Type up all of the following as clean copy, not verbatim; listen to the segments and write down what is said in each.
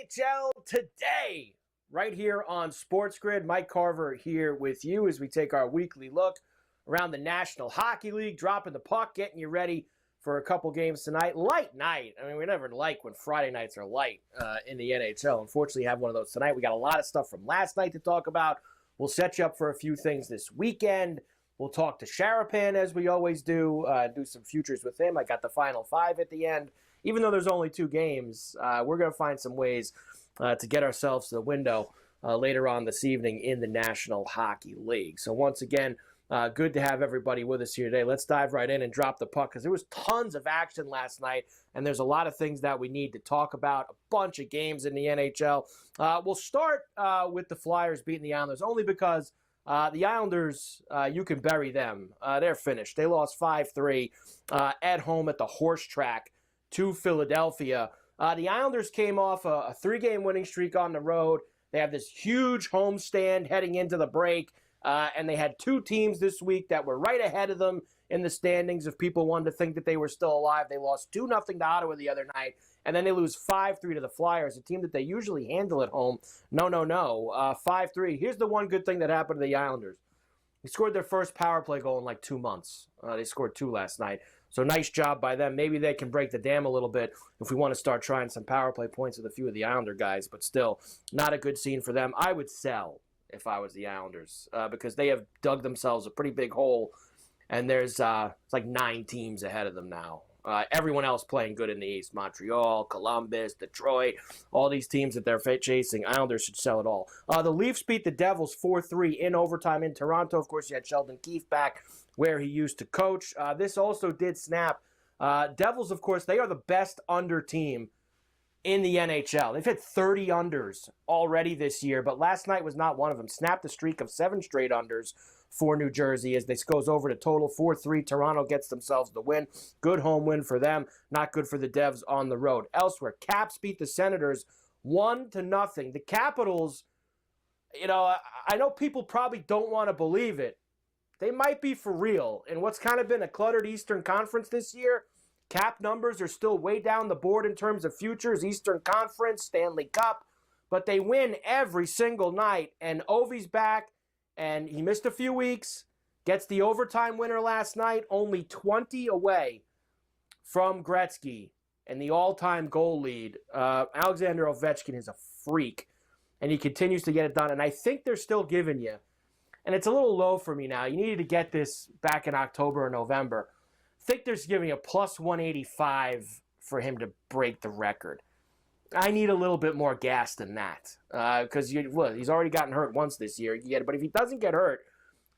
NHL today, right here on SportsGrid. Mike Carver here with you as we take our weekly look around the National Hockey League, dropping the puck, getting you ready for a couple games tonight. Light night. I mean, we never like when Friday nights are light in the NHL. Unfortunately, you have one of those tonight. We got a lot of stuff from last night to talk about. We'll set you up for a few things this weekend. We'll talk to Sharapan as we always do some futures with him. I got the final five at the end. Even though there's only two games, we're going to find some ways to get ourselves to the window later on this evening in the National Hockey League. So once again, good to have everybody with us here today. Let's dive right in and drop the puck because there was tons of action last night, and there's a lot of things that we need to talk about, a bunch of games in the NHL. We'll start with the Flyers beating the Islanders only because the Islanders, you can bury them. They're finished. They lost 5-3 at home at the Horse Track to Philadelphia. The Islanders came off a three-game winning streak on the road. They have this huge homestand heading into the break, and they had two teams this week that were right ahead of them in the standings. If people wanted to think that they were still alive, they lost 2-0 to Ottawa the other night, and then they lose 5-3 to the Flyers, a team that they usually handle at home. No. 5-3. Here's the one good thing that happened to the Islanders. They scored their first power play goal in like 2 months. They scored two last night. So nice job by them. Maybe they can break the dam a little bit if we want to start trying some power play points with a few of the Islander guys. But still, not a good scene for them. I would sell if I was the Islanders because they have dug themselves a pretty big hole. And there's it's like 9 teams ahead of them now. Everyone else playing good in the East. Montreal, Columbus, Detroit, all these teams that they're chasing. Islanders should sell it all. The Leafs beat the Devils 4-3 in overtime in Toronto. Of course, you had Sheldon Keefe back where he used to coach. This also did snap. Devils, of course, they are the best under team in the NHL. They've hit 30 unders already this year, but last night was not one of them. Snapped a streak of 7 straight unders for New Jersey as this goes over to total 4-3. Toronto gets themselves the win. Good home win for them. Not good for the Devs on the road. Elsewhere, Caps beat the Senators 1-0. The Capitals, I know people probably don't want to believe it. They might be for real. In what's kind of been a cluttered Eastern Conference this year, Cap numbers are still way down the board in terms of futures, Eastern Conference, Stanley Cup, but they win every single night, and Ovi's back, and he missed a few weeks, gets the overtime winner last night, only 20 away from Gretzky and the all-time goal lead. Alexander Ovechkin is a freak, and he continues to get it done, and I think they're still giving you, and it's a little low for me now. You needed to get this back in October or November. I think they're giving a plus 185 for him to break the record. I need a little bit more gas than that because he's already gotten hurt once this year. But if he doesn't get hurt,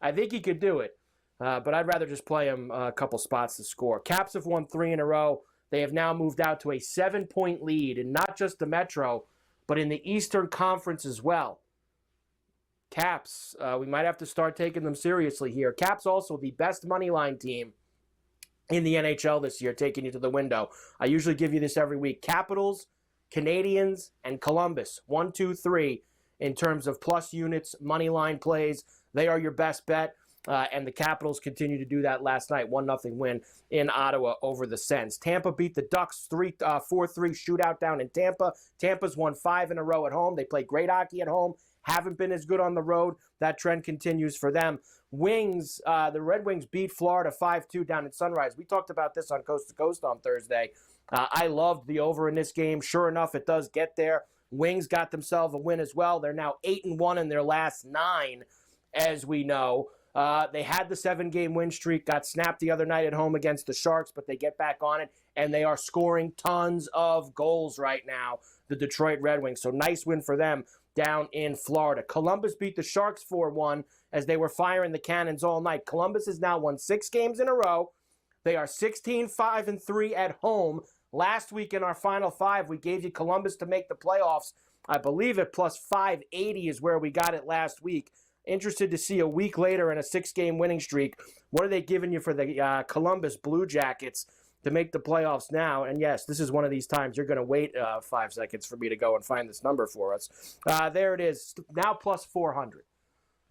I think he could do it. But I'd rather just play him a couple spots to score. Caps have won 3 in a row. They have now moved out to a 7-point lead in not just the Metro, but in the Eastern Conference as well. Caps, we might have to start taking them seriously here. Caps also the best money line team in the NHL this year, taking you to the window. I usually give you this every week. Capitals, Canadians, and Columbus. 1, 2, 3 in terms of plus units, money line plays. They are your best bet. And the Capitals continue to do that last night. 1-0 win in Ottawa over the Sens. Tampa beat the Ducks 4-3 shootout down in Tampa. Tampa's won 5 in a row at home. They play great hockey at home. Haven't been as good on the road. That trend continues for them. Wings, the Red Wings beat Florida 5-2 down in Sunrise. We talked about this on Coast to Coast on Thursday. I loved the over in this game. Sure enough, it does get there. Wings got themselves a win as well. They're now 8-1 in their last 9, as we know. They had the 7-game win streak, got snapped the other night at home against the Sharks, but they get back on it, and they are scoring tons of goals right now, the Detroit Red Wings. So nice win for them down in Florida. Columbus beat the Sharks 4-1 as they were firing the cannons all night. Columbus has now won 6 games in a row. They are 16-5-3 at home. Last week in our Final 5, we gave you Columbus to make the playoffs. I believe at plus 580 is where we got it last week. Interested to see a week later in a 6-game winning streak. What are they giving you for the Columbus Blue Jackets to make the playoffs now? And yes, this is one of these times you're going to wait 5 seconds for me to go and find this number for us. There it is, now plus 400.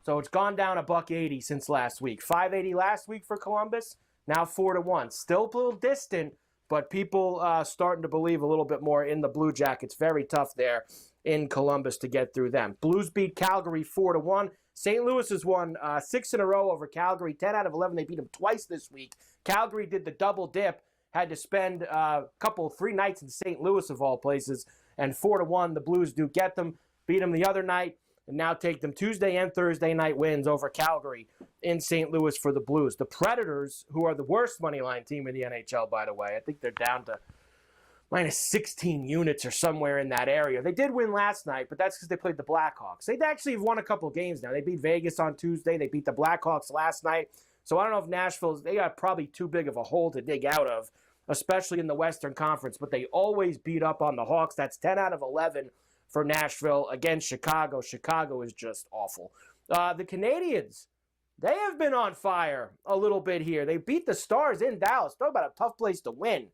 So it's gone down $1.80 since last week. 580 last week for Columbus, now 4-1. Still a little distant but people starting to believe a little bit more in the Blue Jackets. Very tough there in Columbus to get through them. Blues beat Calgary 4-1. St. Louis has won 6 in a row over Calgary, 10 out of 11. They beat them twice this week. Calgary did the double dip, had to spend 3 nights in St. Louis of all places, and 4-1. The Blues do get them, beat them the other night, and now take them Tuesday and Thursday night wins over Calgary in St. Louis for the Blues. The Predators, who are the worst money line team in the NHL, by the way, I think they're down to minus 16 units or somewhere in that area. They did win last night, but that's because they played the Blackhawks. They actually have won a couple games now. They beat Vegas on Tuesday. They beat the Blackhawks last night. So I don't know if Nashville's, they got probably too big of a hole to dig out of, especially in the Western Conference, but they always beat up on the Hawks. That's 10 out of 11 for Nashville against Chicago. Chicago is just awful. The Canadians, they have been on fire a little bit here. They beat the Stars in Dallas. Talk about a tough place to win.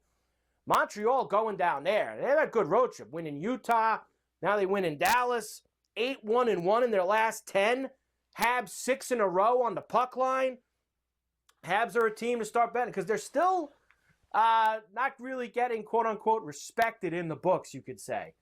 Montreal going down there. They had a good road trip. Win in Utah. Now they win in Dallas. 8-1-1 in their last 10. Habs 6 in a row on the puck line. Habs are a team to start betting because they're still not really getting, quote-unquote, respected in the books, you could say,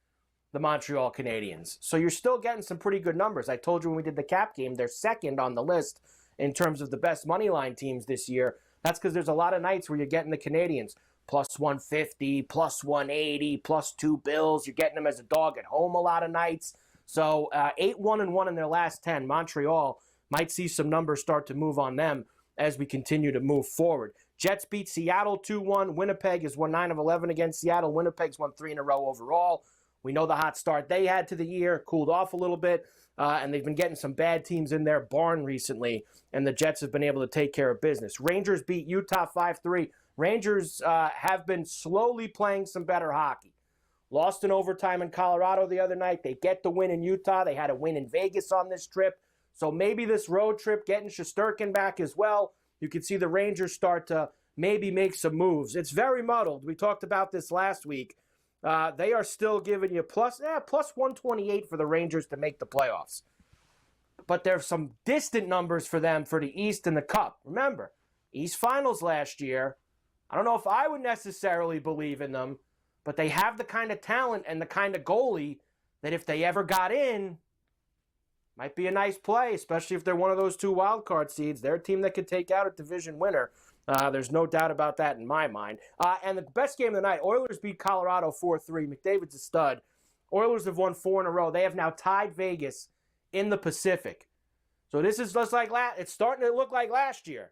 the Montreal Canadiens. So you're still getting some pretty good numbers. I told you when we did the cap game, they're second on the list in terms of the best money line teams this year. That's because there's a lot of nights where you're getting the Canadiens plus 150, plus 180, plus 2 bills. You're getting them as a dog at home a lot of nights. So 8-1-1 in their last 10. Montreal might see some numbers start to move on them as we continue to move forward. Jets beat Seattle 2-1. Winnipeg has won 9 of 11 against Seattle. Winnipeg's won 3 in a row overall. We know the hot start they had to the year, cooled off a little bit, and they've been getting some bad teams in their barn recently, and the Jets have been able to take care of business. Rangers beat Utah 5-3. Rangers have been slowly playing some better hockey. Lost in overtime in Colorado the other night. They get the win in Utah. They had a win in Vegas on this trip. So maybe this road trip, getting Shesterkin back as well, you can see the Rangers start to maybe make some moves. It's very muddled. We talked about this last week. They are still giving you plus 128 for the Rangers to make the playoffs. But there's some distant numbers for them for the East and the Cup. Remember, East Finals last year, I don't know if I would necessarily believe in them, but they have the kind of talent and the kind of goalie that if they ever got in, might be a nice play, especially if they're one of those 2 wild card seeds. They're a team that could take out a division winner. There's no doubt about that in my mind. And the best game of the night, Oilers beat Colorado 4-3. McDavid's a stud. Oilers have won 4 in a row. They have now tied Vegas in the Pacific. So this is just like it's starting to look like last year.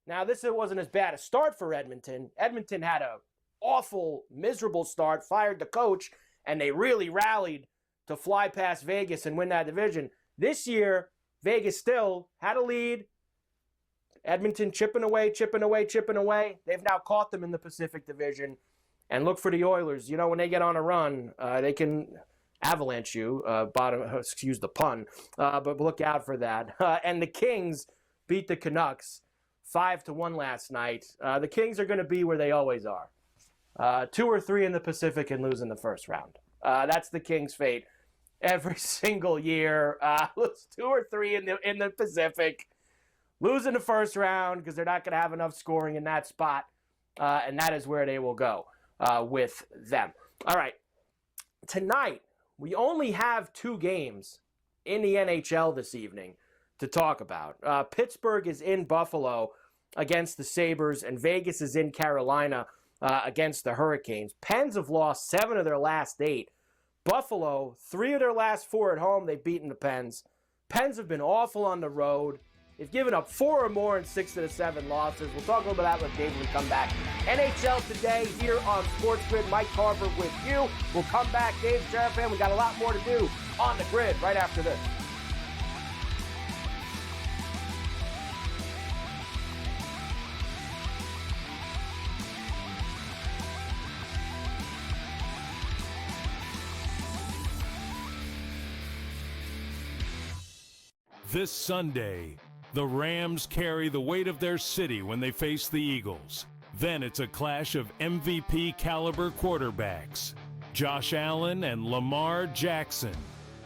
Now, this wasn't as bad a start for Edmonton. Edmonton had an awful, miserable start, fired the coach, and they really rallied to fly past Vegas and win that division. This year, Vegas still had a lead. Edmonton chipping away. They've now caught them in the Pacific Division. And look for the Oilers. You know, when they get on a run, they can avalanche you. Excuse the pun. But look out for that. And the Kings beat the Canucks 5-1 last night. The Kings are going to be where they always are. 2 or 3 in the Pacific and lose in the first round. That's the Kings' fate every single year. 2 or 3 in the Pacific. Lose in the first round because they're not going to have enough scoring in that spot. And that is where they will go with them. All right. Tonight, we only have 2 games in the NHL this evening to talk about. Pittsburgh is in Buffalo against the Sabres, and Vegas is in Carolina against the Hurricanes. Pens have lost 7 of their last 8. Buffalo, 3 of their last 4 at home. They've beaten the Pens. Pens have been awful on the road. They've given up 4 or more in 6 of the 7 losses. We'll talk a little bit about that when Dave will come back. NHL Today here on SportsGrid. Mike Carver with you. We'll come back. Dave Sheriffan, we got a lot more to do on the grid right after this. This Sunday, the Rams carry the weight of their city when they face the Eagles. Then it's a clash of MVP caliber quarterbacks, Josh Allen and Lamar Jackson.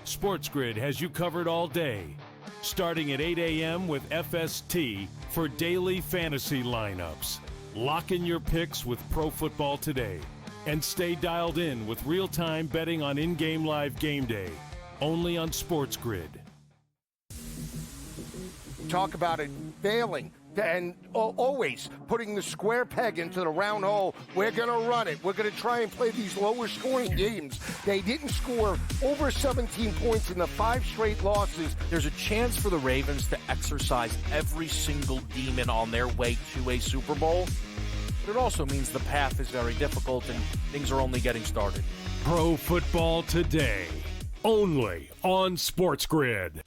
SportsGrid has you covered all day, starting at 8 a.m. with FST for daily fantasy lineups. Lock in your picks with Pro Football Today and stay dialed in with real-time betting on in-game live game day, only on SportsGrid. Talk about it failing and always putting the square peg into the round hole. We're going to run it. We're going to try and play these lower scoring games. They didn't score over 17 points in the 5 straight losses. There's a chance for the Ravens to exercise every single demon on their way to a Super Bowl. But it also means the path is very difficult and things are only getting started. Pro Football Today, only on SportsGrid.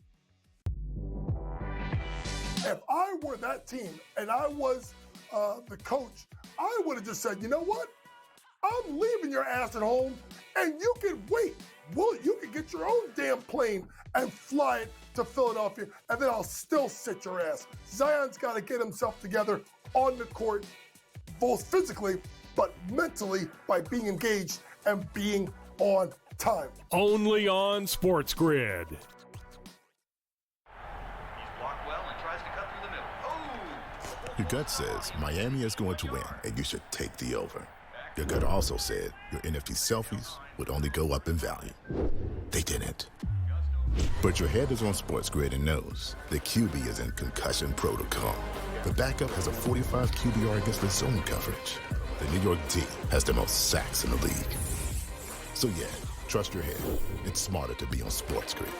If I were that team and I was the coach, I would have just said, you know what? I'm leaving your ass at home and you can wait. Well, you can get your own damn plane and fly it to Philadelphia, and then I'll still sit your ass. Zion's got to get himself together on the court, both physically, but mentally by being engaged and being on time. Only on SportsGrid. Your gut says Miami is going to win, and you should take the over. Your gut also said your NFT selfies would only go up in value. They didn't. But your head is on SportsGrid and knows the QB is in concussion protocol. The backup has a 45 QBR against the zone coverage. The New York D has the most sacks in the league. So yeah, trust your head. It's smarter to be on SportsGrid.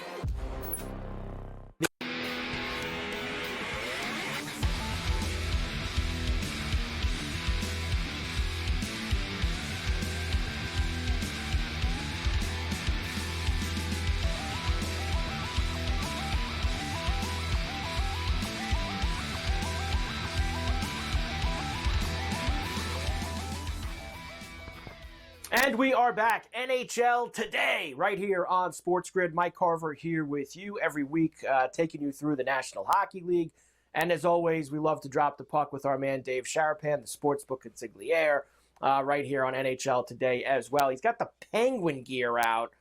And we are back. NHL Today, right here on SportsGrid. Mike Carver here with you every week, taking you through the National Hockey League. And as always, we love to drop the puck with our man Dave Sharapan, the sportsbook consigliere, right here on NHL Today as well. He's got the Penguin gear out.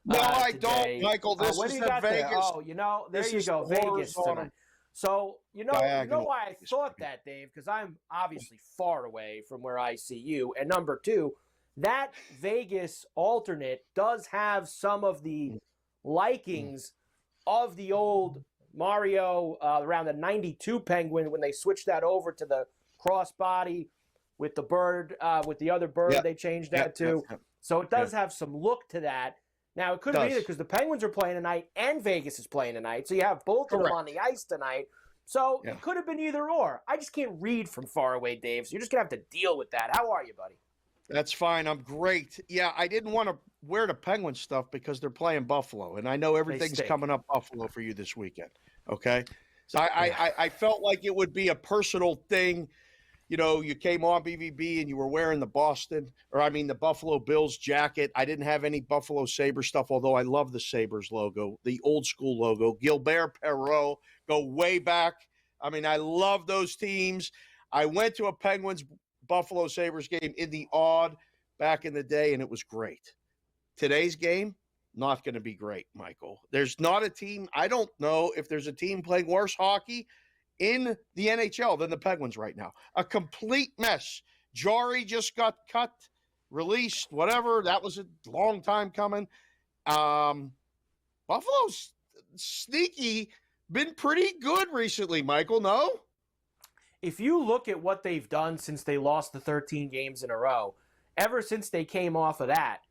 No, I today. don't, Michael. This what is do you the got Vegas. there? Oh, there This you is go, Vegas horizontal. tonight. So, you know Diagonal. why I thought that, Dave? Because I'm obviously far away from where I see you. And number two, that Vegas alternate does have some of the likings of the old Mario around the 92 Penguin when they switched that over to the crossbody with the bird, with the other bird they changed that to. So it does have some look to that. Now, it could be either because the Penguins are playing tonight and Vegas is playing tonight. So you have both of them on the ice tonight. So it could have been either or. I just can't read from far away, Dave. So you're just going to have to deal with that. How are you, buddy? That's fine. I'm great. Yeah, I didn't want to wear the Penguin stuff because they're playing Buffalo, and I know everything's coming up Buffalo for you this weekend. Okay, so I felt like it would be a personal thing. You know, you came on BVB and you were wearing the Buffalo Bills jacket. I didn't have any Buffalo Sabre stuff, although I love the Sabres logo, the old school logo. Gilbert Perreault, go way back. I mean, I love those teams. I went to a Penguins Buffalo Sabres game in the odd back in the day, and it was great. Today's game, not going to be great, Michael. There's not a team. I don't know if there's a team playing worse hockey in the NHL than the Penguins right now. A complete mess. Jari just got cut, released, whatever. That was a long time coming. Buffalo's sneaky, been pretty good recently, Michael, no? If you look at what they've done since they lost the 13 games in a row, ever since they came off of that,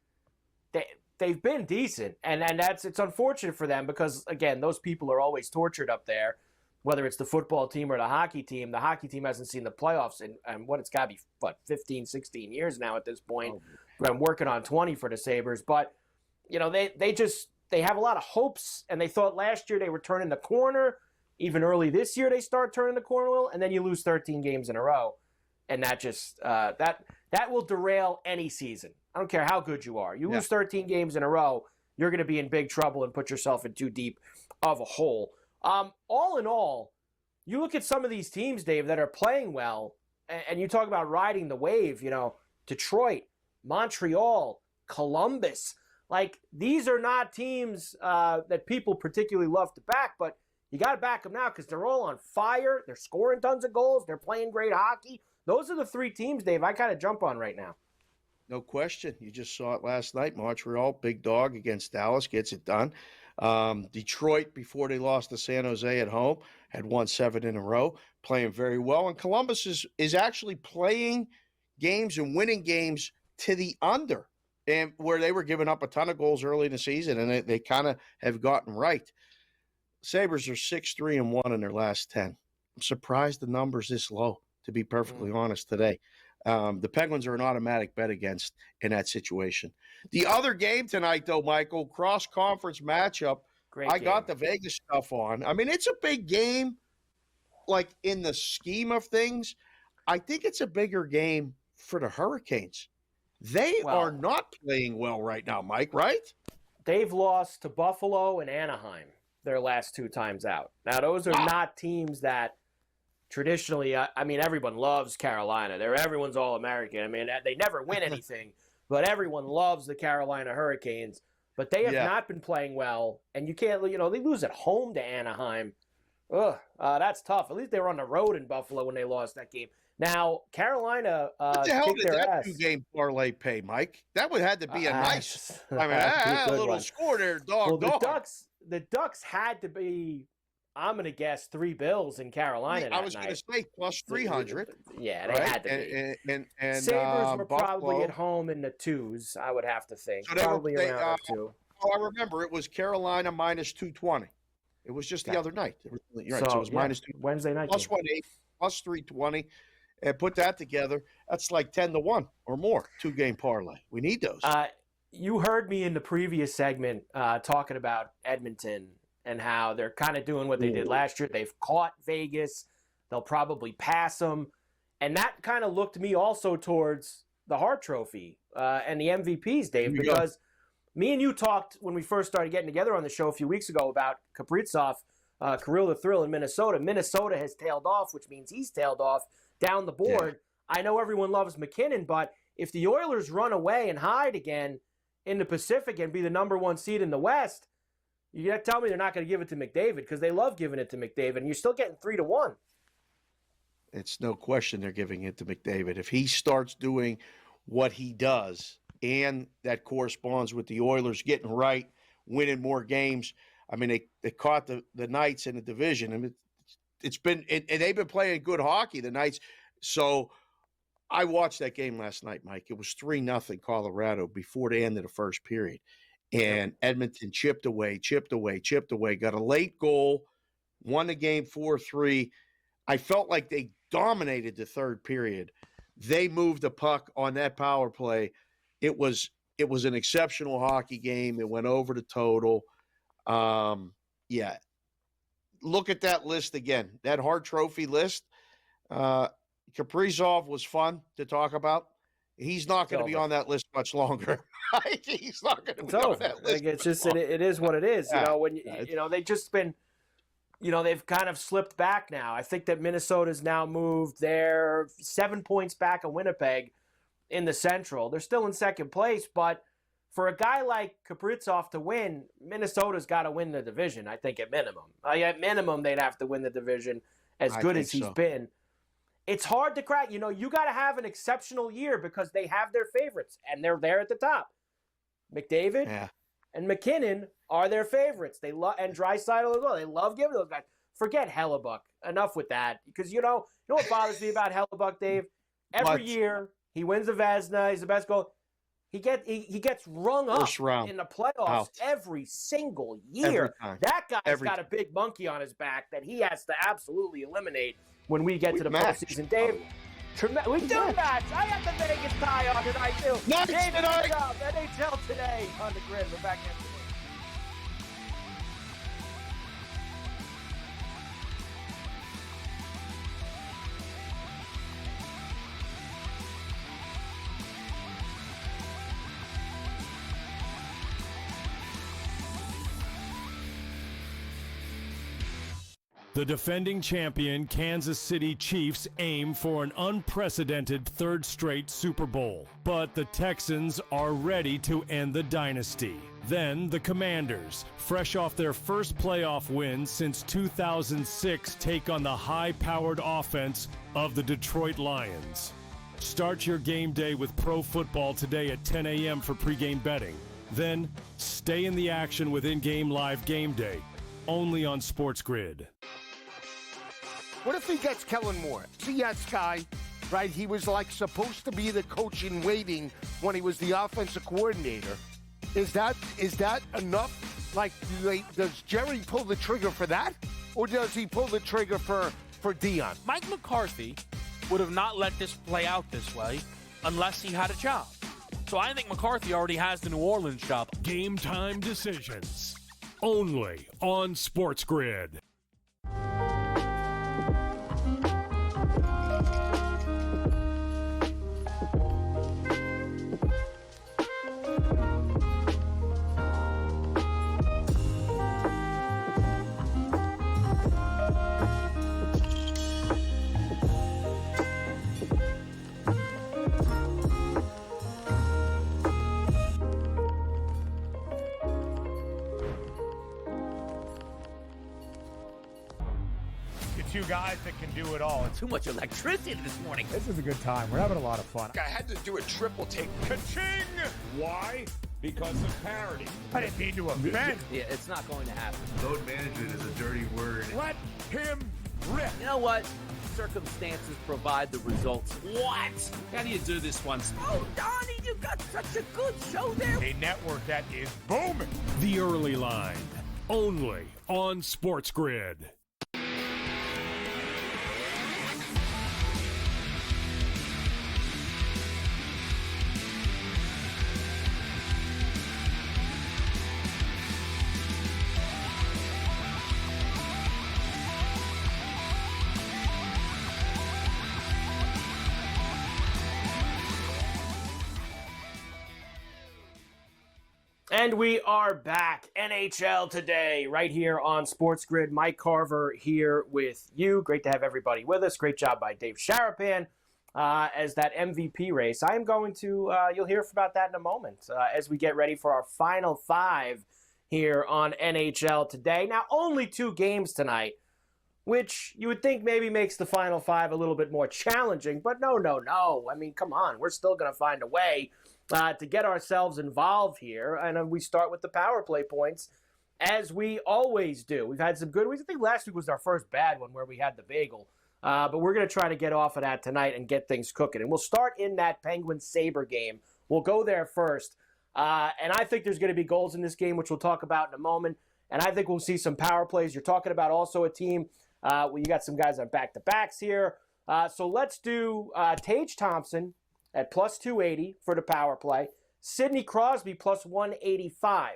they've been decent. And it's unfortunate for them because, again, those people are always tortured up there, whether it's the football team or the hockey team. The hockey team hasn't seen the playoffs in what it's got to be, 15, 16 years now at this point. I'm working on 20 for the Sabres. But, they have a lot of hopes, and they thought last year they were turning the corner. Even early this year, they start turning the corner a little, and then you lose 13 games in a row. And that just that will derail any season. I don't care how good you are. You lose 13 games in a row, you're going to be in big trouble and put yourself in too deep of a hole. All in all, you look at some of these teams, Dave, that are playing well, and you talk about riding the wave, Detroit, Montreal, Columbus. Like, these are not teams that people particularly love to back, but you got to back them now because they're all on fire. They're scoring tons of goals. They're playing great hockey. those are the three teams, Dave, I kind of jump on right now. No question. You just saw it last night. Montreal, big dog against Dallas, gets it done. Detroit, before they lost to San Jose at home, had won 7 in a row, playing very well. And Columbus is actually playing games and winning games to the under, and where they were giving up a ton of goals early in the season, and they kind of have gotten right. Sabres are 6-3-1 in their last 10. I'm surprised the number's this low, to be perfectly honest, today. The Penguins are an automatic bet against in that situation. The other game tonight, though, Michael, cross-conference matchup. Great I game. got the Vegas stuff on. I mean, it's a big game, like in the scheme of things. I think it's a bigger game for the Hurricanes. They are not playing well right now, Mike, right? They've lost to Buffalo and Anaheim their last 2 times out. Now, those are not teams that traditionally, I mean, everyone loves Carolina. Everyone's All-American. I mean, they never win anything, but everyone loves the Carolina Hurricanes. But they have not been playing well, and you can't, they lose at home to Anaheim. That's tough. At least they were on the road in Buffalo when they lost that game. Now, Carolina what the hell kicked did their that ass. 2-game parlay pay, Mike? That would have to be a nice. I mean, a little one. score there, dog. The Ducks had to be, I'm going to guess, 3 bills in Carolina. I was going to say plus 300. Yeah, they had to be. And Sabres were Buffalo, probably at home in the 2s, I would have to think. So probably around the 2. Oh, I remember it was Carolina minus 220. It was just the other night. You're right. So it was minus 2. Wednesday night. Plus game. 180, plus 320. And put that together, that's like 10-1 or more, 2-game parlay. We need those. You heard me in the previous segment talking about Edmonton and how they're kind of doing what they did last year. They've caught Vegas. They'll probably pass them. And that kind of looked me also towards the Hart Trophy and the MVPs, Dave, because me and you talked when we first started getting together on the show a few weeks ago about Kaprizov, Kirill the Thrill in Minnesota. Minnesota has tailed off, which means he's tailed off down the board. Yeah. I know everyone loves McKinnon, but if the Oilers run away and hide again in the Pacific and be the number 1 seed in the West, you got to tell me they're not going to give it to McDavid, because they love giving it to McDavid, and you're still getting 3-1. It's no question they're giving it to McDavid. If he starts doing what he does, and that corresponds with the Oilers getting right, winning more games. I mean, they caught the Knights in the division. I mean, and they've been playing good hockey, the Knights. So I watched that game last night, Mike. It was 3-0 Colorado before the end of the first period. And Edmonton chipped away, got a late goal, won the game 4-3. I felt like they dominated the third period. They moved the puck on that power play. It was an exceptional hockey game. It went over the total. Look at that list again. That Hart Trophy list. Kaprizov was fun to talk about. He's not going to be on that list much longer. He's not going to be on that list. It's just it is what it is. Yeah. When they've just been, they've kind of slipped back now. I think that Minnesota's now moved. They're 7 points back of Winnipeg in the Central. They're still in second place, but for a guy like Kaprizov to win, Minnesota's got to win the division, I think, at minimum. At minimum, they'd have to win the division as good as he's been. It's hard to crack. You got to have an exceptional year because they have their favorites, and they're there at the top. McDavid and McKinnon are their favorites. They love, and Draisaitl as well. They love giving those guys. Forget Hellebuck. Enough with that. Because you know what bothers me about Hellebuck, Dave? Every year he wins the Vezina. He's the best goal. He gets rung up in the playoffs every single year. That guy's got a big monkey on his back that he has to absolutely eliminate when we get to the postseason. Dave, we do match. I got the Vegas tie on tonight, too. Dave, good job. NHL Today on the Grid. We're back next week. The defending champion Kansas City Chiefs aim for an unprecedented third straight Super Bowl, but the Texans are ready to end the dynasty. Then the Commanders, fresh off their first playoff win since 2006, take on the high-powered offense of the Detroit Lions. Start your game day with pro football today at 10 a.m. for pregame betting. Then stay in the action with in-game live game day, only on SportsGrid. What if he gets Kellen Moore? CS guy, right? He was like supposed to be the coach in waiting when he was the offensive coordinator. Is that enough? Like, does Jerry pull the trigger for that? Or does he pull the trigger for Dion? Mike McCarthy would have not let this play out this way unless he had a job. So I think McCarthy already has the New Orleans job. Game time decisions, only on SportsGrid. Two guys that can do it all. Too much electricity this morning. This is a good time. We're having a lot of fun. I had to do a triple take. Ka-ching! Why? Because of parity. I didn't mean to offend. Yeah, it's not going to happen. Load management is a dirty word. Let him rip. You know what? Circumstances provide the results. What? How do you do this one? Oh, Donnie, you got such a good show there. A network that is booming. The Early Line, only on SportsGrid. And we are back. NHL today, right here on SportsGrid. Mike Carver here with you. Great to have everybody with us. Great job by Dave Sharapan as that MVP race. I am going to, you'll hear about that in a moment as we get ready for our final five here on NHL today. Now, only 2 games tonight, which you would think maybe makes the final five a little bit more challenging. But no. I mean, come on. We're still going to find a way to get ourselves involved here. And we start with the power play points, as we always do. We've had some good weeks. I think last week was our first bad one where we had the bagel. But we're going to try to get off of that tonight and get things cooking. And we'll start in that Penguins-Sabre game. We'll go there first. And I think there's going to be goals in this game, which we'll talk about in a moment. And I think we'll see some power plays. You're talking about also a team where you got some guys on back-to-backs here. So let's do Tage Thompson at plus 280 for the power play. Sidney Crosby plus 185.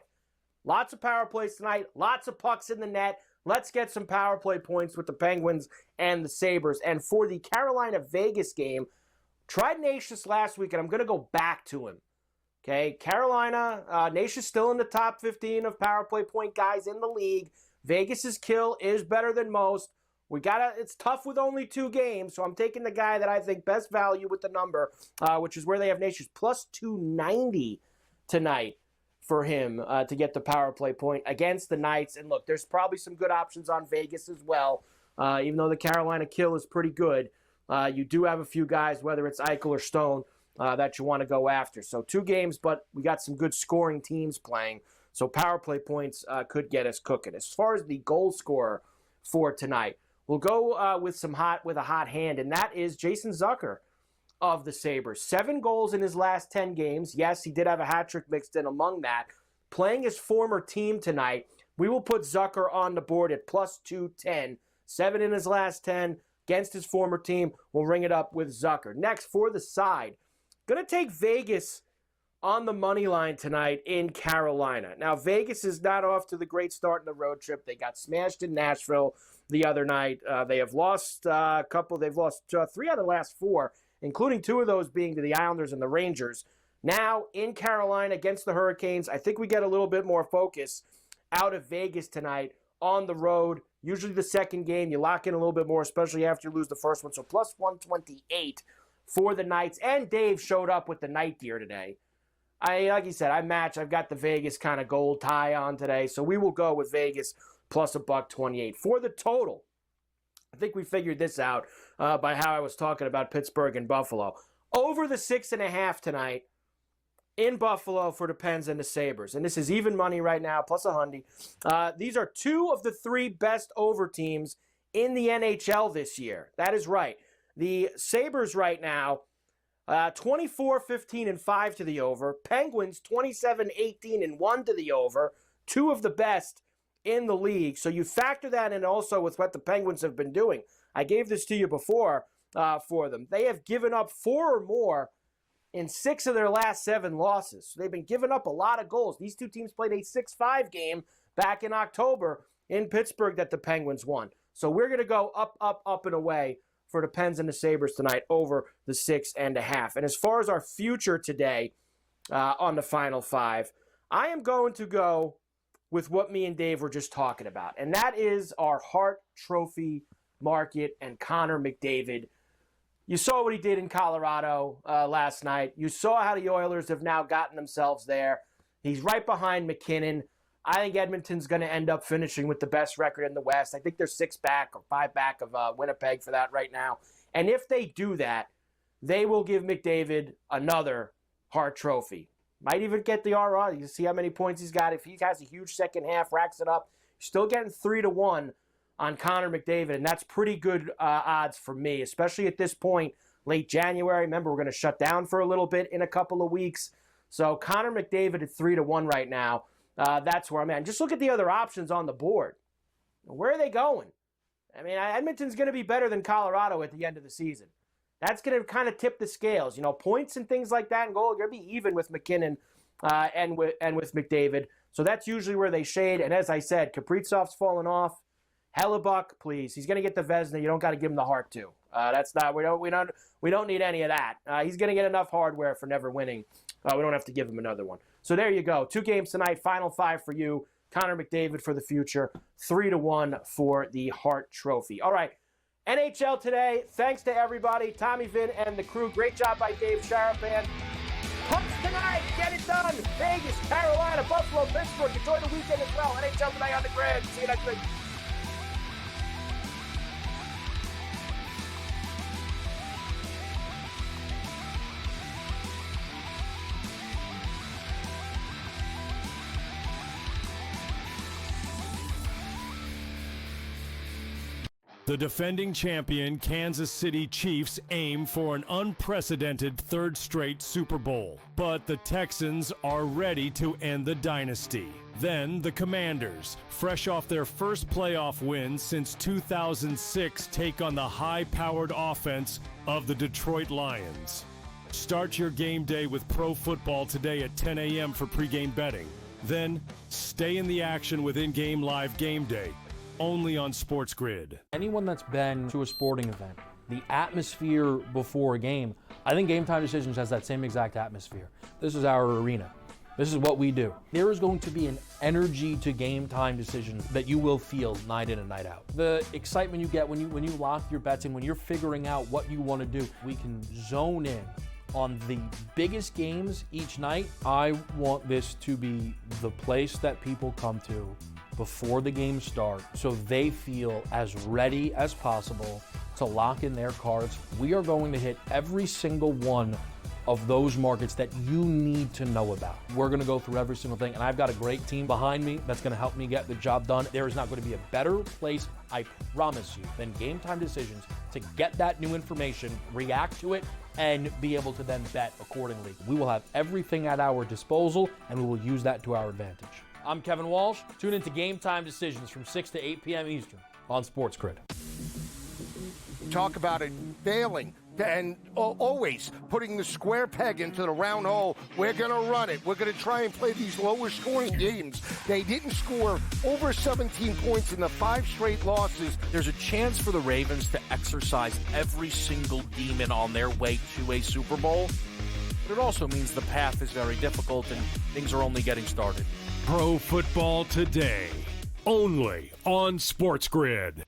Lots of power plays tonight. Lots of pucks in the net. Let's get some power play points with the Penguins and the Sabres. And for the Carolina-Vegas game, tried Nashus last week, and I'm going to go back to him. Okay, Carolina, Nashus still in the top 15 of power play point guys in the league. Vegas's kill is better than most. It's tough with only 2 games, so I'm taking the guy that I think best value with the number, which is where they have Nashus plus 290 tonight for him to get the power play point against the Knights. And look, there's probably some good options on Vegas as well, even though the Carolina kill is pretty good. You do have a few guys, whether it's Eichel or Stone, that you want to go after. So 2 games, but we got some good scoring teams playing, so power play points could get us cooking. As far as the goal scorer for tonight, we'll go with a hot hand, and that is Jason Zucker of the Sabres. 7 goals in his last 10 games. Yes, he did have a hat trick mixed in among that. Playing his former team tonight, we will put Zucker on the board at plus 210. 7 in his last 10 against his former team. We'll ring it up with Zucker. Next, for the side, going to take Vegas on the money line tonight in Carolina. Now, Vegas is not off to the great start in the road trip. They got smashed in Nashville the other night. They have lost a couple. They've lost 3 out of the last 4, including 2 of those being to the Islanders and the Rangers. Now, in Carolina against the Hurricanes, I think we get a little bit more focus out of Vegas tonight on the road. Usually the second game, you lock in a little bit more, especially after you lose the first one. So plus 128 for the Knights. And Dave showed up with the night gear today. like you said, I've got the Vegas kind of gold tie on today, so we will go with Vegas plus $1.28. For the total, I think we figured this out by how I was talking about Pittsburgh and Buffalo. Over the 6.5 tonight in Buffalo for the Pens and the Sabres. And this is even money right now, plus $100. These are 2 of the 3 best over teams in the NHL this year. That is right. The Sabres right now, 24-15-5 to the over. Penguins, 27-18-1 to the over. 2 of the best in the league. So you factor that in also with what the Penguins have been doing. I gave this to you before for them. They have given up 4 or more in 6 of their last 7 losses. So they've been giving up a lot of goals. These 2 teams played a 6-5 game back in October in Pittsburgh that the Penguins won. So we're going to go up and away for the Pens and the Sabres tonight over the 6.5. And as far as our future today on the Final 5, I am going to go with what me and Dave were just talking about. And that is our Hart Trophy market and Connor McDavid. You saw what he did in Colorado last night. You saw how the Oilers have now gotten themselves there. He's right behind McKinnon. I think Edmonton's going to end up finishing with the best record in the West. I think they're 6 back or 5 back of Winnipeg for that right now. And if they do that, they will give McDavid another Hart Trophy. Might even get the RR. You see how many points he's got. If he has a huge second half, racks it up, still getting 3-1 on Connor McDavid, and that's pretty good odds for me, especially at this point, late January. Remember, we're going to shut down for a little bit in a couple of weeks. So Connor McDavid at 3-1 right now. That's where I'm at. And just look at the other options on the board. Where are they going? I mean, Edmonton's going to be better than Colorado at the end of the season. That's going to kind of tip the scales. You know, points and things like that and goal are going to be even with McKinnon and with McDavid. So that's usually where they shade. And as I said, Kaprizov's fallen off. Hellebuck, please. He's going to get the Vezina. You don't got to give him the Hart too. That's not. We don't need any of that. He's going to get enough hardware for never winning. We don't have to give him another one. So there you go. 2 games tonight. Final 5 for you. Connor McDavid for the future. 3-1 for the Hart Trophy. All right. NHL today. Thanks to everybody. Tommy Vin and the crew. Great job by Dave Sharapan. Pucks tonight. Get it done. Vegas, Carolina, Buffalo, Pittsburgh. Enjoy the weekend as well. NHL tonight on the grid. See you next week. The defending champion Kansas City Chiefs aim for an unprecedented 3rd straight Super Bowl. But the Texans are ready to end the dynasty. Then the Commanders, fresh off their first playoff win since 2006, take on the high-powered offense of the Detroit Lions. Start your game day with pro football today at 10 a.m. for pregame betting. Then stay in the action with in-game live game day. Only on SportsGrid. Anyone that's been to a sporting event, the atmosphere before a game, I think Game Time Decisions has that same exact atmosphere. This is our arena. This is what we do. There is going to be an energy to Game Time Decisions that you will feel night in and night out. The excitement you get when you lock your bets in, when you're figuring out what you want to do, we can zone in on the biggest games each night. I want this to be the place that people come to before the game starts, so they feel as ready as possible to lock in their cards. We are going to hit every single one of those markets that you need to know about. We're going to go through every single thing, and I've got a great team behind me that's going to help me get the job done. There is not going to be a better place, I promise you, than Game Time Decisions to get that new information, react to it, and be able to then bet accordingly. We will have everything at our disposal, and we will use that to our advantage. I'm Kevin Walsh. Tune into Game Time Decisions from 6 to 8 p.m. Eastern on SportsGrid. Talk about it failing and always putting the square peg into the round hole. We're going to run it. We're going to try and play these lower scoring games. They didn't score over 17 points in the 5 straight losses. There's a chance for the Ravens to exercise every single demon on their way to a Super Bowl. But it also means the path is very difficult and things are only getting started. Pro Football Today, only on SportsGrid.